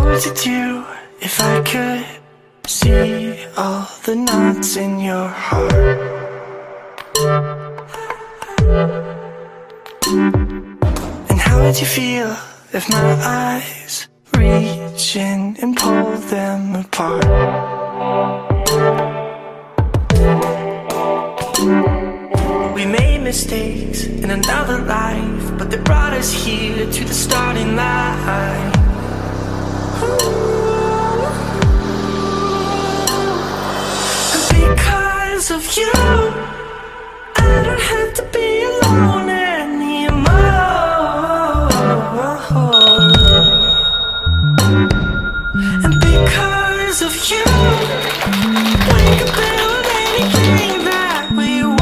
would you do if I could see all the knots in your heart? And how would you feel if my eyes reach in and pull them apart? We made mistakes in another life, but they brought us here to the starting line. Because of you, I don't have to be alone anymore. And because of you, we can build anything that we want.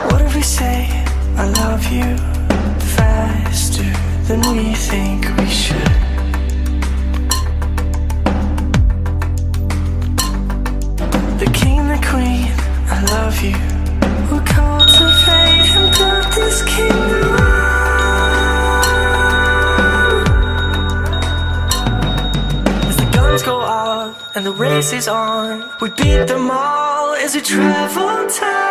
What if we say I love you faster than we think we should? The king, the queen, I love you. We'll cultivate and build this kingdom. As the guns go off and the race is on, we beat them all as we travel time.